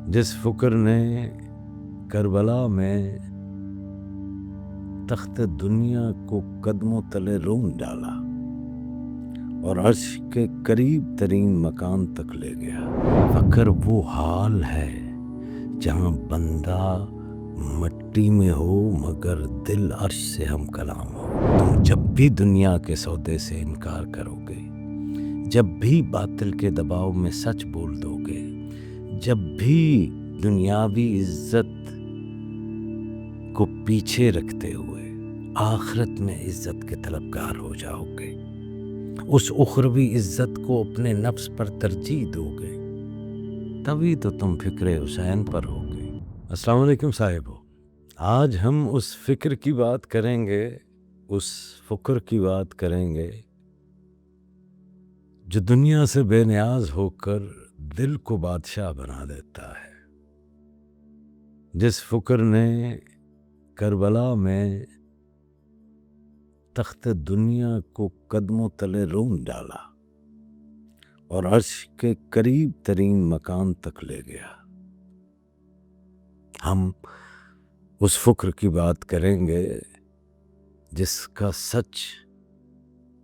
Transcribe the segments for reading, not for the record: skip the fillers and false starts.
جس فکر نے کربلا میں تخت دنیا کو قدموں تلے رون ڈالا اور عرش کے قریب ترین مکان تک لے گیا۔ فکر وہ حال ہے جہاں بندہ مٹی میں ہو مگر دل عرش سے ہم کلام ہو۔ تم جب بھی دنیا کے سودے سے انکار کرو گے، جب بھی باطل کے دباؤ میں سچ بول دو گے، جب بھی دنیاوی عزت کو پیچھے رکھتے ہوئے آخرت میں عزت کے طلبگار ہو جاؤ گے، اس اخروی عزت کو اپنے نفس پر ترجیح دو گے، تبھی تو تم فکر حسین پر ہوگے۔ السلام علیکم صاحبو، آج ہم اس فکر کی بات کریں گے، اس فکر کی بات کریں گے جو دنیا سے بے نیاز ہو کر دل کو بادشاہ بنا دیتا ہے۔ جس فکر نے کربلا میں تخت دنیا کو قدموں تلے رون ڈالا اور عرش کے قریب ترین مکان تک لے گیا۔ ہم اس فکر کی بات کریں گے جس کا سچ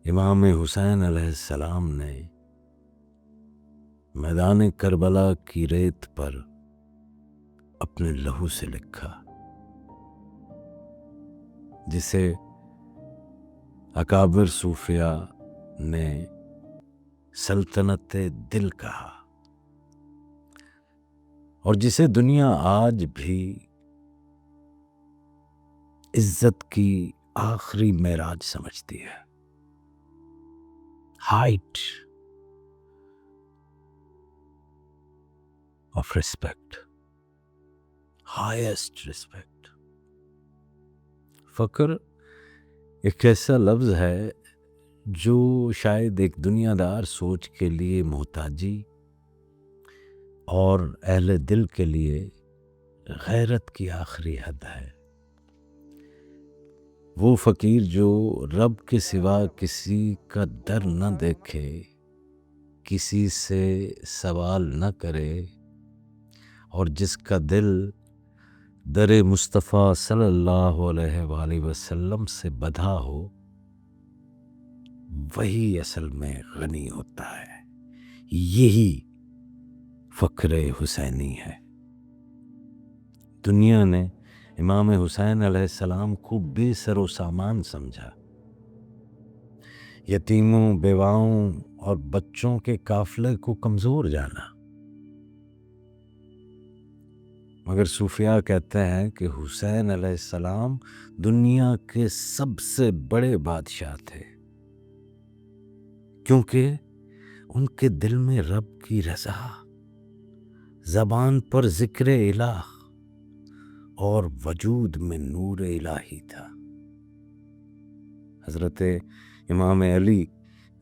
امام حسین علیہ السلام نے میدان کربلا کی ریت پر اپنے لہو سے لکھا، جسے اکابر صوفیاء نے سلطنت دل کہا، اور جسے دنیا آج بھی عزت کی آخری معراج سمجھتی ہے۔ Height of respect, highest respect. فخر ایک ایسا لفظ ہے جو شاید ایک دنیا دار سوچ کے لیے محتاجی اور اہل دل کے لیے غیرت کی آخری حد ہے۔ وہ فقیر جو رب کے سوا کسی کا در نہ دیکھے، کسی سے سوال نہ کرے، اور جس کا دل در مصطفیٰ صلی اللہ علیہ وآلہ وسلم سے بدھا ہو، وہی اصل میں غنی ہوتا ہے۔ یہی فخر حسینی ہے۔ دنیا نے امام حسین علیہ السلام کو بے سر و سامان سمجھا، یتیموں، بیواؤں اور بچوں کے قافلے کو کمزور جانا، مگر صوفیاء کہتے ہیں کہ حسین علیہ السلام دنیا کے سب سے بڑے بادشاہ تھے، کیونکہ ان کے دل میں رب کی رضا، زبان پر ذکر الہ اور وجود میں نور الہی تھا۔ حضرت امام علی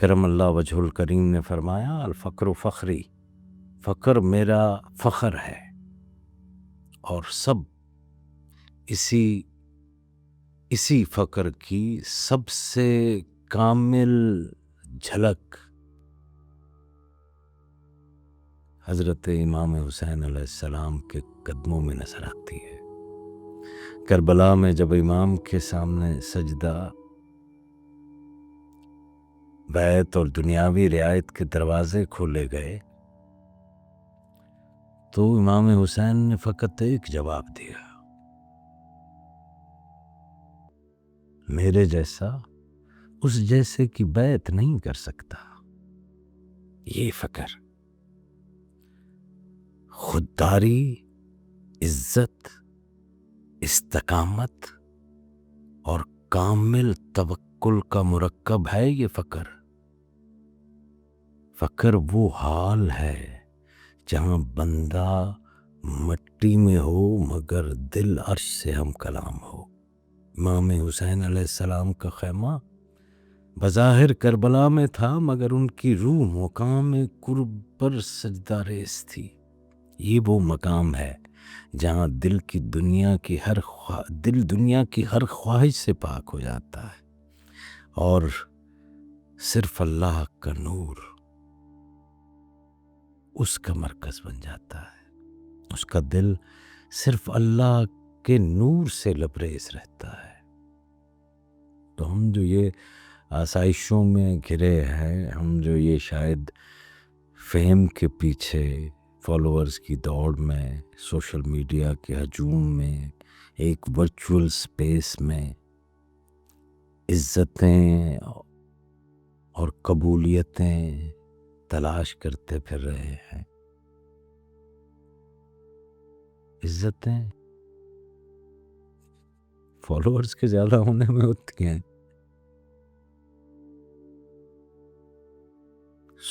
کرم اللہ وجہ الکریم نے فرمایا، الفقر فخری، فخر میرا فخر ہے، اور سب اسی فخر کی سب سے کامل جھلک حضرت امام حسین علیہ السلام کے قدموں میں نظر آتی ہے۔ کربلا میں جب امام کے سامنے سجدہ، بیعت اور دنیاوی رعایت کے دروازے کھولے گئے تو امام حسین نے فقط ایک جواب دیا، میرے جیسا اس جیسے کی بیعت نہیں کر سکتا۔ یہ فخر، خودداری، عزت، استقامت اور کامل توکل کا مرکب ہے۔ یہ فخر وہ حال ہے جہاں بندہ مٹی میں ہو مگر دل عرش سے ہم کلام ہو۔ امام حسین علیہ السلام کا خیمہ بظاہر کربلا میں تھا، مگر ان کی روح مقام قرب پر سجدہ ریز تھی۔ یہ وہ مقام ہے جہاں دل دنیا کی ہر خواہش سے پاک ہو جاتا ہے اور صرف اللہ کا نور اس کا مرکز بن جاتا ہے۔ اس کا دل صرف اللہ کے نور سے لبریز رہتا ہے۔ تو ہم جو یہ آسائشوں میں گھرے ہیں، ہم جو یہ شاید فیم کے پیچھے، فالوورز کی دوڑ میں، سوشل میڈیا کے ہجوم میں، ایک ورچوئل سپیس میں عزتیں اور قبولیتیں تلاش کرتے پھر رہے ہیں۔ عزتیں فالوورز کے زیادہ ہونے میں ہوتی ہیں۔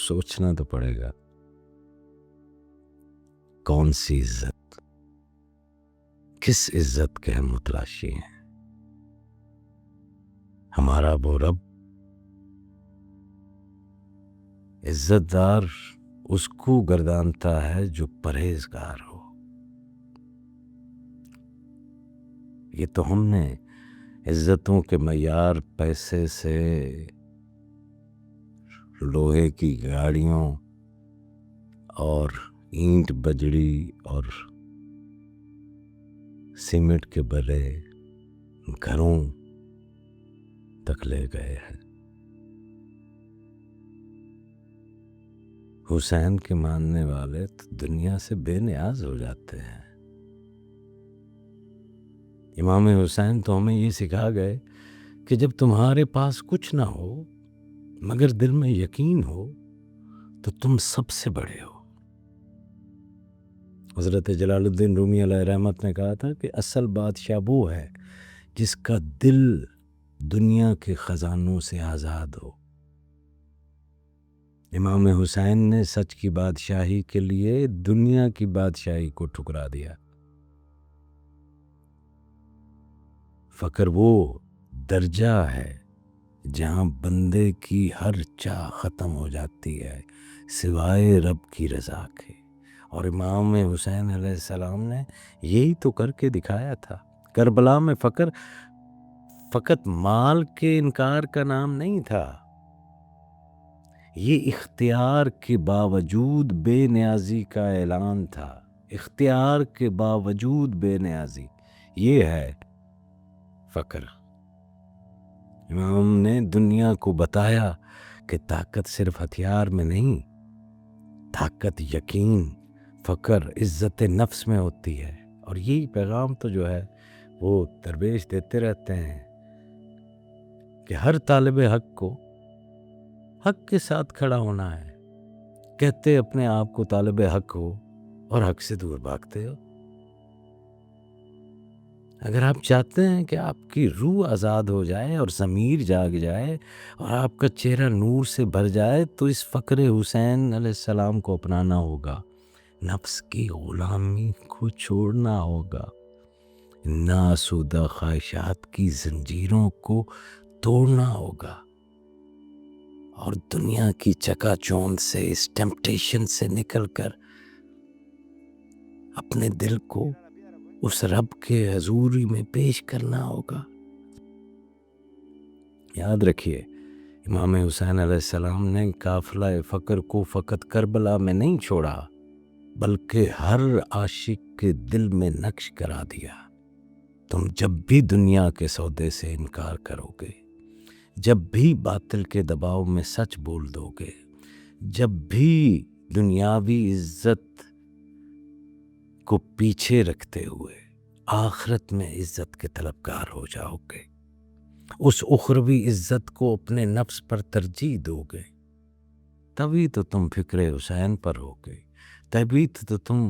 سوچنا تو پڑے گا کون سی عزت، کس عزت کے ہم متلاشی ہیں۔ ہمارا وہ رب عزت دار اس کو گردانتا ہے جو پرہیزگار ہو۔ یہ تو ہم نے عزتوں کے معیار پیسے سے، لوہے کی گاڑیوں اور اینٹ بجڑی اور سیمنٹ کے بنے گھروں تک لے گئے ہیں۔ حسین کے ماننے والے تو دنیا سے بے نیاز ہو جاتے ہیں۔ امام حسین تو ہمیں یہ سکھا گئے کہ جب تمہارے پاس کچھ نہ ہو مگر دل میں یقین ہو تو تم سب سے بڑے ہو۔ حضرت جلال الدین رومی علیہ رحمت نے کہا تھا کہ اصل بادشاہ وہ ہے جس کا دل دنیا کے خزانوں سے آزاد ہو۔ امام حسین نے سچ کی بادشاہی کے لیے دنیا کی بادشاہی کو ٹھکرا دیا۔ فقر وہ درجہ ہے جہاں بندے کی ہر چاہ ختم ہو جاتی ہے سوائے رب کی رضا کے، اور امام حسین علیہ السلام نے یہی تو کر کے دکھایا تھا۔ کربلا میں فقر فقط مال کے انکار کا نام نہیں تھا، یہ اختیار کے باوجود بے نیازی کا اعلان تھا۔ اختیار کے باوجود بے نیازی، یہ ہے فقر۔ امام نے دنیا کو بتایا کہ طاقت صرف ہتھیار میں نہیں، طاقت یقین، فقر، عزت نفس میں ہوتی ہے۔ اور یہی پیغام تو جو ہے وہ درویش دیتے رہتے ہیں کہ ہر طالب حق کو حق کے ساتھ کھڑا ہونا ہے۔ کہتے اپنے آپ کو طالب حق ہو اور حق سے دور بھاگتے ہو۔ اگر آپ چاہتے ہیں کہ آپ کی روح آزاد ہو جائے اور ضمیر جاگ جائے اور آپ کا چہرہ نور سے بھر جائے تو اس فقر حسین علیہ السلام کو اپنانا ہوگا، نفس کی غلامی کو چھوڑنا ہوگا، ناسودہ خواہشات کی زنجیروں کو توڑنا ہوگا، اور دنیا کی چکا چوند سے، اس ٹیمپٹیشن سے نکل کر اپنے دل کو اس رب کے حضوری میں پیش کرنا ہوگا۔ یاد رکھیے، امام حسین علیہ السلام نے قافلہ فقر کو فقط کربلا میں نہیں چھوڑا بلکہ ہر عاشق کے دل میں نقش کرا دیا۔ تم جب بھی دنیا کے سودے سے انکار کرو گے، جب بھی باطل کے دباؤ میں سچ بول دو گے، جب بھی دنیاوی عزت کو پیچھے رکھتے ہوئے آخرت میں عزت کے طلبگار ہو جاؤ گے، اس اخروی عزت کو اپنے نفس پر ترجیح دو گے، تبھی تو تم فکر حسین پر ہو گے، تبھی تو تم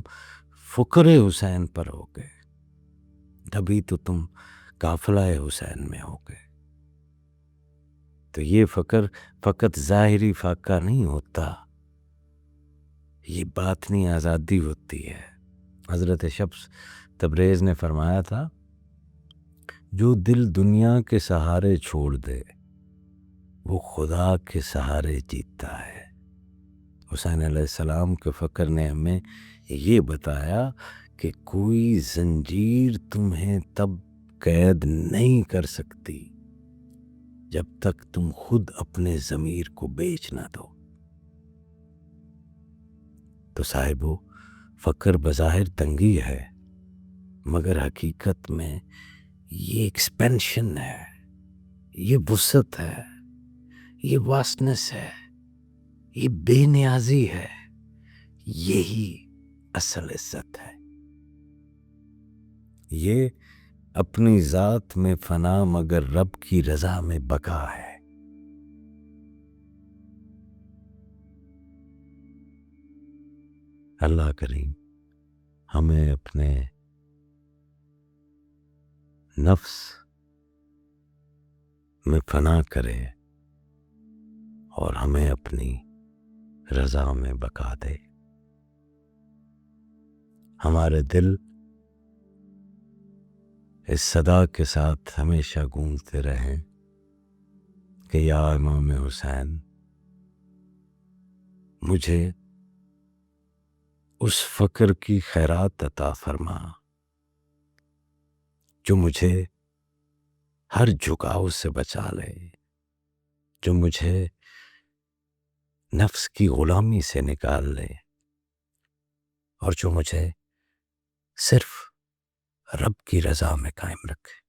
فقر حسین پر ہو گے، تبھی تو تم قافلہ حسین میں ہو گے۔ تو یہ فقر فقط ظاہری فاقہ نہیں ہوتا، یہ باطنی آزادی ہوتی ہے۔ حضرت شمس تبریز نے فرمایا تھا، جو دل دنیا کے سہارے چھوڑ دے وہ خدا کے سہارے جیتا ہے۔ حسین علیہ السلام کے فقر نے ہمیں یہ بتایا کہ کوئی زنجیر تمہیں تب قید نہیں کر سکتی جب تک تم خود اپنے ضمیر کو بیچ نہ دو۔ تو صاحبو، فقر بظاہر تنگی ہے، مگر حقیقت میں یہ ایکسپینشن ہے، یہ وسعت ہے، یہ واسٹنس ہے، یہ بے نیازی ہے، یہی اصل عزت ہے۔ یہ اپنی ذات میں فنا مگر رب کی رضا میں بقا ہے۔ اللہ کریم ہمیں اپنے نفس میں فنا کرے اور ہمیں اپنی رضا میں بقا دے۔ ہمارے دل اس صدا کے ساتھ ہمیشہ گونجتے رہیں کہ یا امام حسین، مجھے اس فقر کی خیرات عطا فرما جو مجھے ہر جھکاؤ سے بچا لے، جو مجھے نفس کی غلامی سے نکال لے، اور جو مجھے صرف رب کی رضا میں قائم رکھے۔